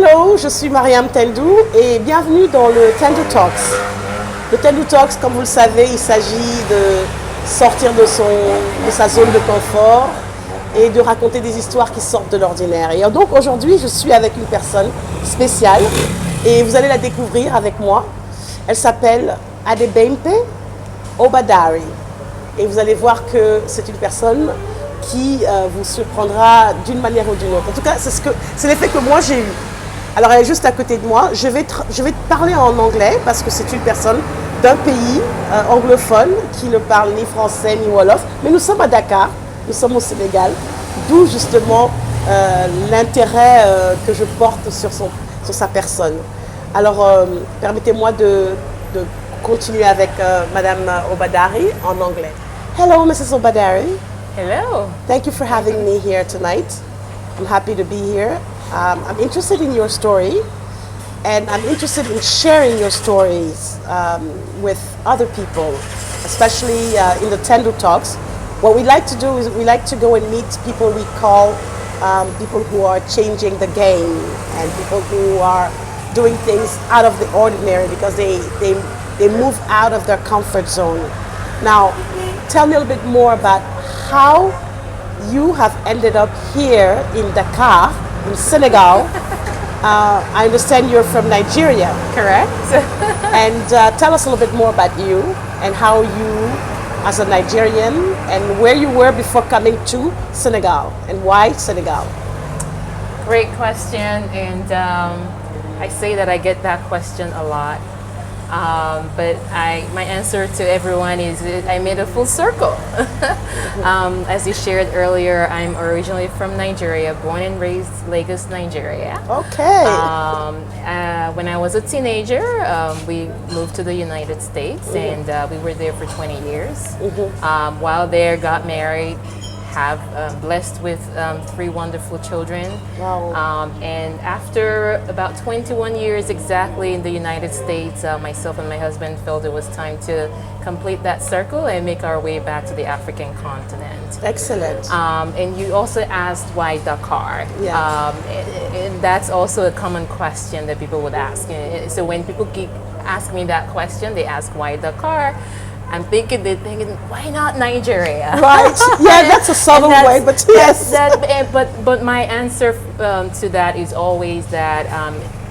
Hello, je suis Mariam Tendou et bienvenue dans le TendouTalks. Le TendouTalks, comme vous le savez, il s'agit de sortir de sa zone de confort et de raconter des histoires qui sortent de l'ordinaire. Et donc aujourd'hui, je suis avec une personne spéciale et vous allez la découvrir avec moi. Elle s'appelle Adebimpe Obadari et vous allez voir que c'est une personne qui vous surprendra d'une manière ou d'une autre. En tout cas, c'est l'effet que moi j'ai eu. Alors elle est juste à côté de moi. Je vais te parler en anglais parce que c'est une personne d'un pays anglophone qui ne parle ni français ni wolof. Mais nous sommes à Dakar, nous sommes au Sénégal, d'où justement l'intérêt que je porte sur sa personne. Alors permettez-moi de continuer avec Madame Obadari en anglais. Hello, Mrs. Obadari. Hello. Thank you for having me here tonight. I'm happy to be here. I'm interested in your story, and I'm interested in sharing your stories with other people, especially in the TendouTalks. What we like to do is we like to go and meet people we call people who are changing the game and people who are doing things out of the ordinary because they move out of their comfort zone. Now, tell me a little bit more about how you have ended up here in Dakar, in Senegal. I understand you're from Nigeria. Correct. And tell us a little bit more about you and how you, as a Nigerian, and where you were before coming to Senegal, and why Senegal? Great question, and I say that I get that question a lot. But my answer to everyone is I made a full circle. As you shared earlier, I'm originally from Nigeria, born and raised Lagos, Nigeria. Okay. When I was a teenager, we moved to the United States, and we were there for 20 years. While there, got married, have blessed with 3 wonderful children. Wow. And after about 21 years exactly in the United States, myself and my husband felt it was time to complete that circle and make our way back to the African continent. Excellent. And you also asked why Dakar. Yeah. And that's also a common question that people would ask. So when people ask me that question, they ask why Dakar. I'm thinking, they're thinking, why not Nigeria? Right. Yeah, that's a subtle way, but yes. But my answer to that is always that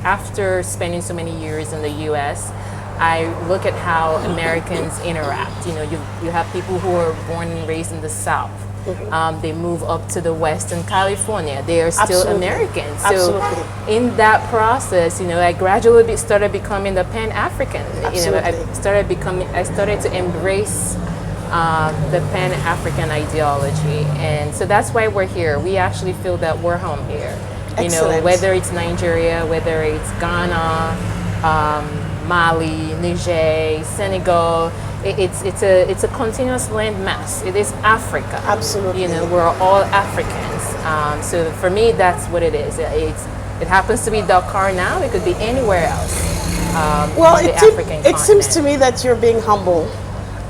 after spending so many years in the U.S., I look at how Americans interact. You know, you have people who are born and raised in the South. They move up to the West in California. They are still Absolutely. Americans. Absolutely. So in that process, you know, I gradually started becoming the Pan-African. You know, I started to embrace the Pan-African ideology, and so that's why we're here. We actually feel that we're home here. You Excellent. know, whether it's Nigeria, whether it's Ghana, Mali, Niger, Senegal. It's a continuous landmass. It is Africa. Absolutely. You know, we're all Africans. So for me, that's what it is. It happens to be Dakar now. It could be anywhere else. Well, it seems to me that you're being humble.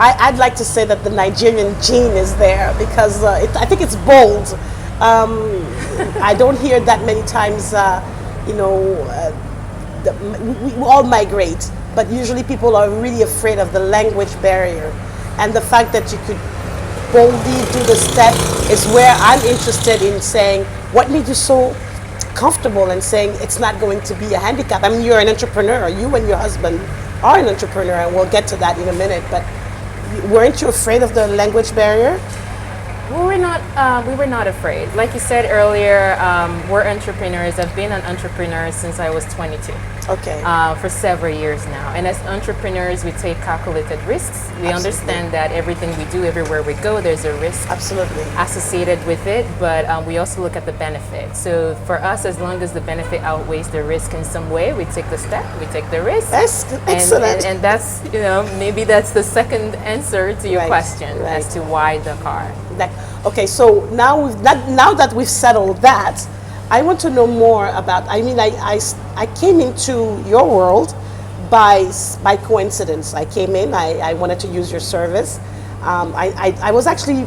I'd like to say that the Nigerian gene is there because I think it's bold. I don't hear that many times, we all migrate, but usually people are really afraid of the language barrier. And the fact that you could boldly do the step is where I'm interested in saying, what made you so comfortable and saying it's not going to be a handicap? I mean, you're an entrepreneur. You and your husband are an entrepreneur, and we'll get to that in a minute. But weren't you afraid of the language barrier? We were not afraid. Like you said earlier, we're entrepreneurs. I've been an entrepreneur since I was 22. Okay. For several years now. And as entrepreneurs, we take calculated risks. We understand that everything we do, everywhere we go, there's a risk Absolutely. associated with it, but we also look at the benefit. So for us, as long as the benefit outweighs the risk in some way, we take the step, we take the risk. Excellent. And that's, you know, maybe that's the second answer to your question as to why Dakar. Okay, so now that we've settled that, I want to know more about. I mean, I came into your world by coincidence. I came in. I wanted to use your service. I was actually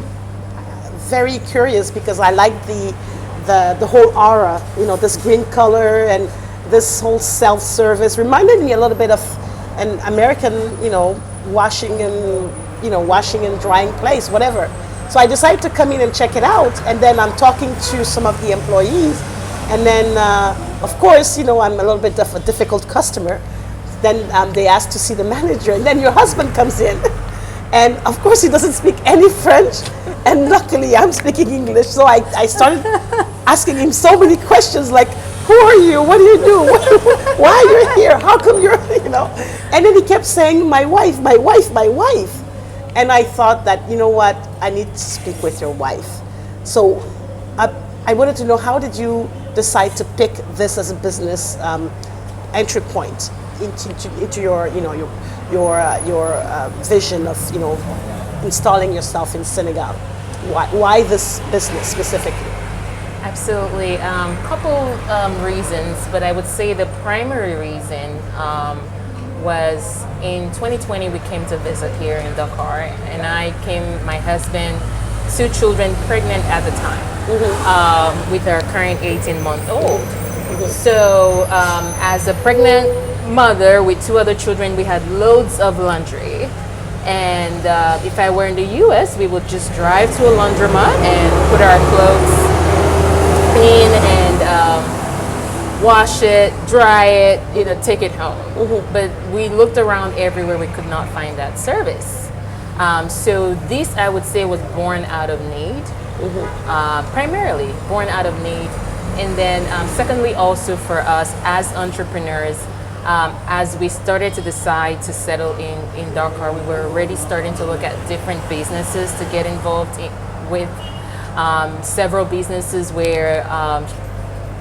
very curious because I liked the whole aura. You know, this green color and this whole self-service reminded me a little bit of an American, washing and drying place, whatever. So I decided to come in and check it out, and then I'm talking to some of the employees, and then of course, I'm a little bit of a difficult customer. Then they asked to see the manager, and then your husband comes in, and of course he doesn't speak any French, and luckily I'm speaking English, so I started asking him so many questions like, who are you? What do you do? Why are you here? How come you're, And then he kept saying, my wife, my wife, my wife. And I thought that, you know what, I need to speak with your wife. So I wanted to know, how did you decide to pick this as a business entry point into your, your vision of, installing yourself in Senegal? Why this business specifically? Absolutely. Couple reasons, but I would say the primary reason was in 2020 we came to visit here in Dakar, and my husband, 2 children, pregnant at the time, with our current 18-month-old. So as a pregnant mother with 2 other children, we had loads of laundry. And if I were in the US, we would just drive to a laundromat and put our clothes in and wash it, dry it, take it home. But we looked around everywhere, we could not find that service. So this, I would say, was born out of need, primarily born out of need. And then secondly, also for us as entrepreneurs, as we started to decide to settle in Dakar, we were already starting to look at different businesses to get involved with. Several businesses were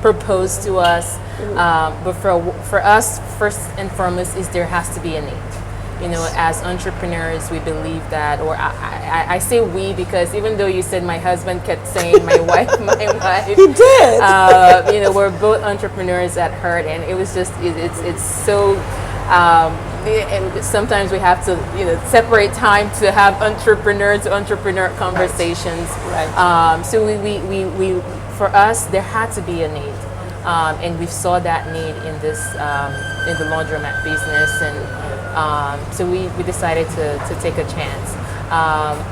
proposed to us, but for us, first and foremost, is there has to be a need. As entrepreneurs, we believe that, or I say we because even though you said my husband kept saying my wife, my wife. He did. We're both entrepreneurs at heart, and it was just, it's so, and sometimes we have to, separate time to have entrepreneur to entrepreneur conversations. Right. So we for us, there had to be a need, and we saw that need in this in the laundromat business, and so we decided to take a chance.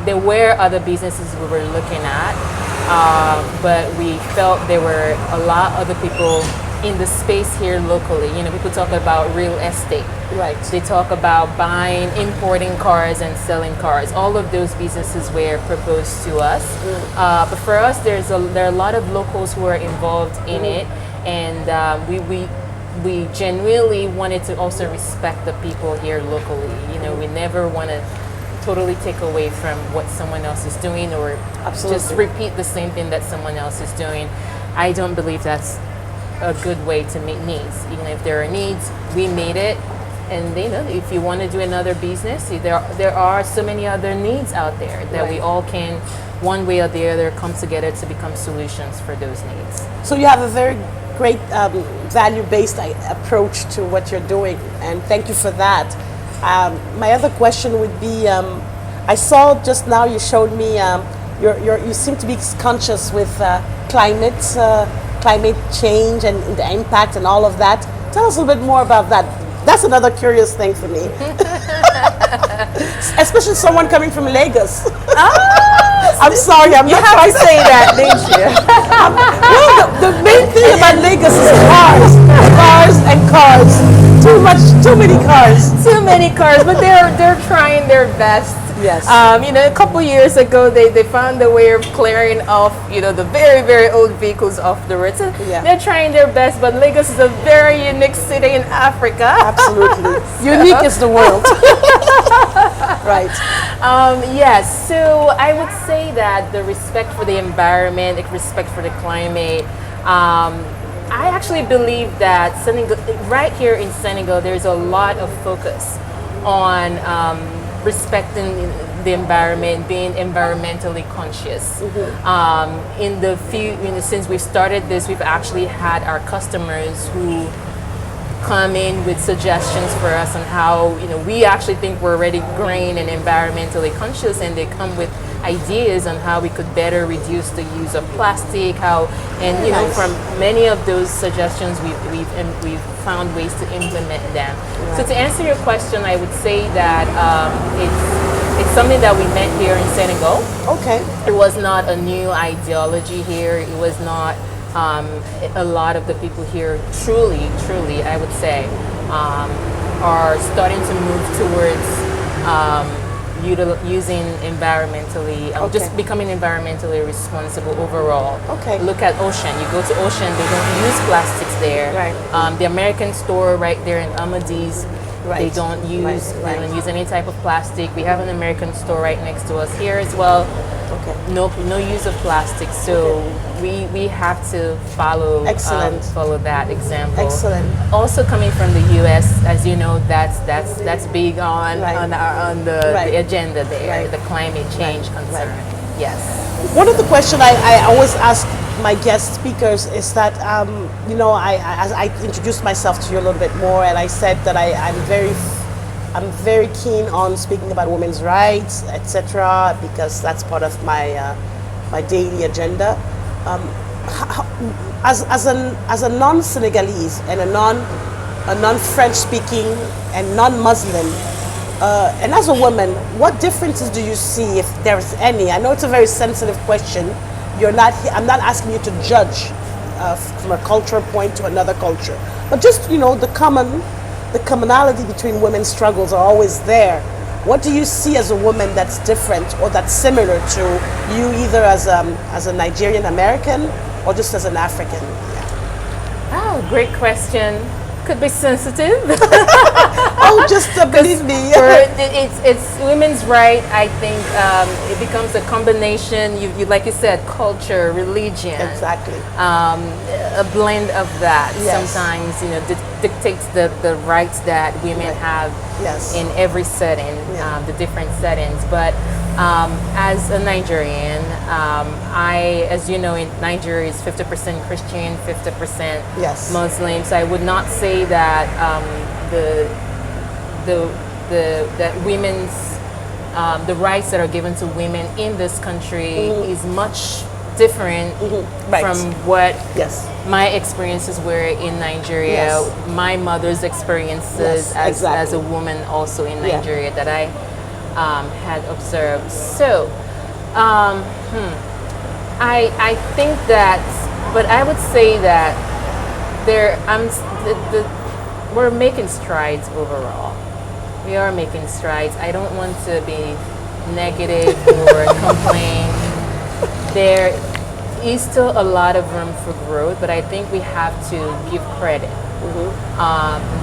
There were other businesses we were looking at, but we felt there were a lot of other people in the space here locally. People talk about real estate. Right. They talk about buying, importing cars and selling cars. All of those businesses were proposed to us. But for us, there are a lot of locals who are involved in it, and we genuinely wanted to also respect the people here locally. We never want to totally take away from what someone else is doing, or just repeat the same thing that someone else is doing. I don't believe that's a good way to meet needs. Even if there are needs, we made it. And if you want to do another business, there are so many other needs out there that we all can, one way or the other, come together to become solutions for those needs. So you have a very great value-based approach to what you're doing, and thank you for that. My other question would be, I saw just now you showed me you seem to be conscious with climate change and the impact and all of that. Tell us a little bit more about that. That's another curious thing for me. Especially someone coming from Lagos. I'm sorry, I'm not trying to say that, didn't you? Well, the main thing about Lagos is cars and cars. Too many cars. Too many cars, but they're trying their best. Yes. A couple years ago, they found a way of clearing off, the very, very old vehicles off the road. So they're trying their best, but Lagos is a very unique city in Africa. Absolutely. Unique is the world. Right. Yes. So I would say that the respect for the environment, the respect for the climate, I actually believe that Senegal, right here in Senegal, there's a lot of focus on respecting the environment, being environmentally conscious. Since we've started this, we've actually had our customers who come in with suggestions for us on how we actually think we're already green and environmentally conscious, and they come with ideas on how we could better reduce the use of plastic. And you know, Nice. from many of those suggestions, we've found ways to implement them. So to answer your question, I would say that it's something that we met here in Senegal. Okay. It was not a new ideology here. It was not a lot of the people here truly, I would say, are starting to move towards using environmentally, just becoming environmentally responsible overall. Okay. Look at ocean. You go to ocean, they don't use plastics there. Right. The American store right there in Ahmadis, Right. they don't use Right. they don't use any type of plastic. We have an American store right next to us here as well. Okay. No use of plastic. So we have to follow Excellent. follow that example. Excellent. Also coming from the U.S., as you know, that's big on Right. on the agenda there, Right. the climate change concern. Yes. One of the questions I always ask my guest speakers is that, you know, as I introduced myself to you a little bit more, and I said that I'm very keen on speaking about women's rights, etc., because that's part of my daily agenda. As a non-Senegalese and a non-French speaking and non-Muslim, and as a woman, what differences do you see, if there is any? I know it's a very sensitive question. I'm not asking you to judge from a cultural point to another culture, but just, you know, the commonality between women's struggles are always there. What do you see as a woman that's different or that's similar to you, either as a Nigerian American or just as an African? Oh, great question. Could be sensitive. Oh, just believe me. It's women's right. I think it becomes a combination. You like you said, culture, religion. Exactly. A blend of that. Yes. Sometimes, you know, dictates the rights that women have Yes. in every setting, the different settings. But as a Nigerian, as you know, in Nigeria is 50% Christian, 50% Yes. Muslim. So I would not say that that women's the rights that are given to women in this country is much different Right. from what Yes. my experiences were in Nigeria. Yes. My mother's experiences Yes, exactly. as a woman also in Nigeria that I had observed. So I think that, but I would say that we're making strides overall. We are making strides. I don't want to be negative or complain. There is still a lot of room for growth, but I think we have to give credit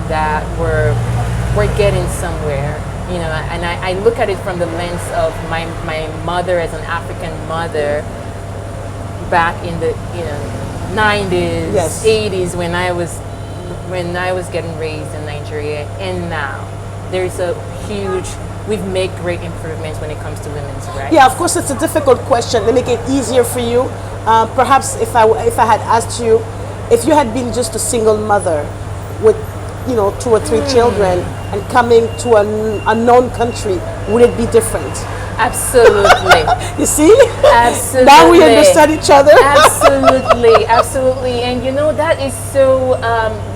that we're getting somewhere. You know, and I look at it from the lens of my mother as an African mother back in the 90s, Yes. 80s when I was getting raised in Nigeria, and now there's a huge. We've made great improvements when it comes to women's rights. Yeah, of course, it's a difficult question. Let me make it easier for you. Perhaps if I had asked you, if you had been just a single mother with, 2 or 3 children and coming to an unknown country, would it be different? Absolutely. You see? Absolutely. Now we understand each other. Absolutely. And that is so,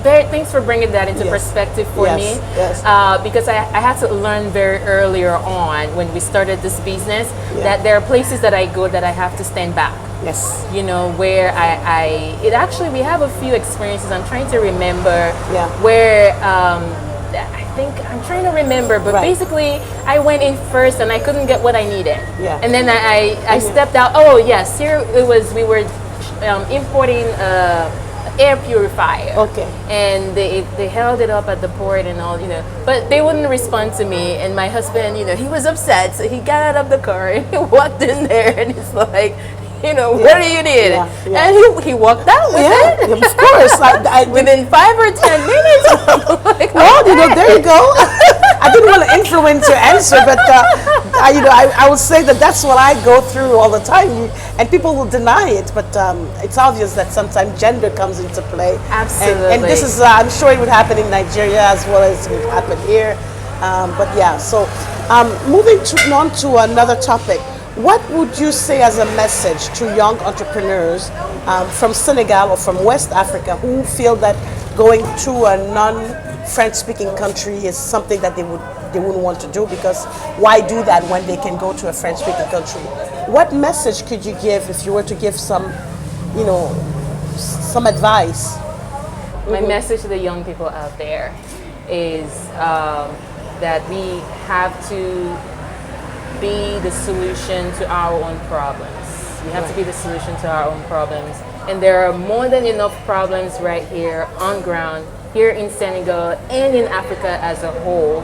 thanks for bringing that into perspective for me. Yes. Because I had to learn very earlier on when we started this business that there are places that I go that I have to stand back. Yes. Where we have a few experiences. I'm trying to remember where, I think I'm trying to remember, but basically I went in first and I couldn't get what I needed. Yeah. And then I stepped out. Oh yes, here it was. We were importing air purifier. Okay. And they held it up at the port and all, but they wouldn't respond to me. And my husband, he was upset, so he got out of the car and he walked in there and it's like, what do you need? And he walked out with it. Of course. Within 5 or 10 minutes. Like, well, there you go. I didn't want to influence your answer, but I would say that's what I go through all the time, and people will deny it. But it's obvious that sometimes gender comes into play. Absolutely. And this is, I'm sure it would happen in Nigeria as well as it would happen here. But yeah, so moving on to another topic. What would you say as a message to young entrepreneurs from Senegal or from West Africa who feel that going to a non-French-speaking country is something that they wouldn't want to do, because why do that when they can go to a French-speaking country? What message could you give if you were to give some, some advice? My message to the young people out there is that we have to be the solution to our own problems. We have to be the solution to our own problems. And there are more than enough problems right here on ground, here in Senegal and in Africa as a whole,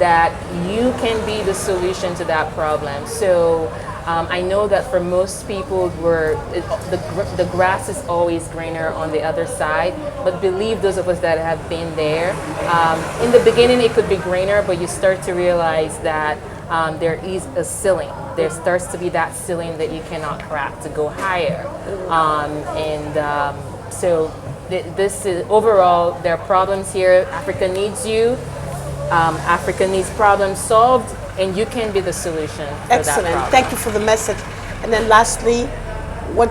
that you can be the solution to that problem. So I know that for most people, the grass is always greener on the other side, but believe those of us that have been there, in the beginning it could be greener, but you start to realize that there is a ceiling. There starts to be that ceiling that you cannot crack to go higher. So this is overall, there are problems here. Africa needs you. Africa needs problems solved, and you can be the solution for Excellent. that problem. Thank you for the message. And then lastly, what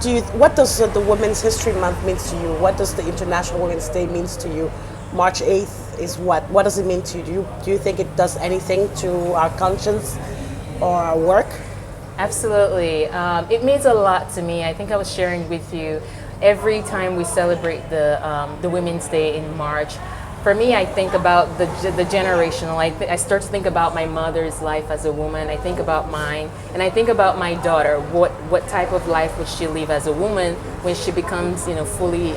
does the Women's History Month mean to you? What does the International Women's Day means to you? March 8th is what? What does it mean to you? Do you think it does anything to our conscience or our work? Absolutely. It means a lot to me. I think I was sharing with you, every time we celebrate the Women's Day in March, for me, I think about the generational. I start to think about my mother's life as a woman. I think about mine, and I think about my daughter. What type of life would she live as a woman when she becomes, fully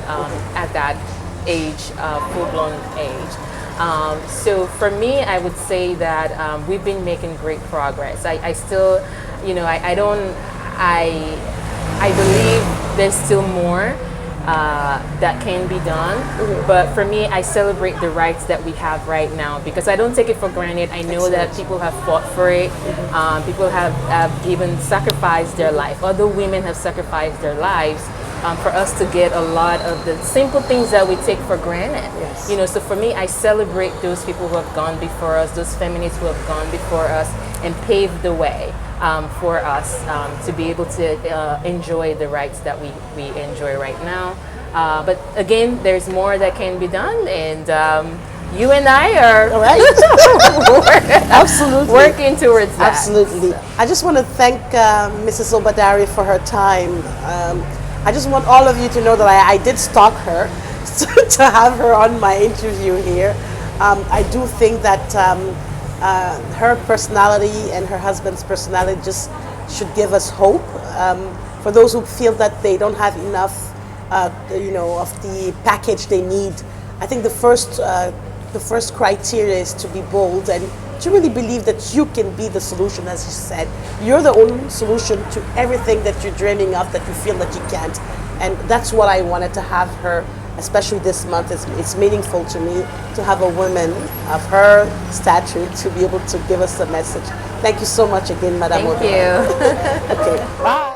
at that age, full-blown age? So for me, I would say that we've been making great progress. I still, I believe there's still more that can be done. But for me, I celebrate the rights that we have right now, because I don't take it for granted. I know that people have fought for it. People have even sacrificed their life. Other women have sacrificed their lives for us to get a lot of the simple things that we take for granted. Yes. So for me, I celebrate those people who have gone before us, those feminists who have gone before us and paved the way for us to be able to enjoy the rights that we enjoy right now. But again, there's more that can be done, and you and I are Absolutely working towards that. Absolutely. So. I just want to thank Mrs. Obadari for her time. I just want all of you to know that I did stalk her to have her on my interview here. I do think that her personality and her husband's personality just should give us hope. For those who feel that they don't have enough, of the package they need, I think the first criteria is to be bold and to really believe that you can be the solution. As you said, you're the only solution to everything that you're dreaming of that you feel that you can't. And that's what I wanted to have her, especially this month. It's meaningful to me to have a woman of her stature to be able to give us the message. Thank you so much again, Madame. Thank you. Okay, bye.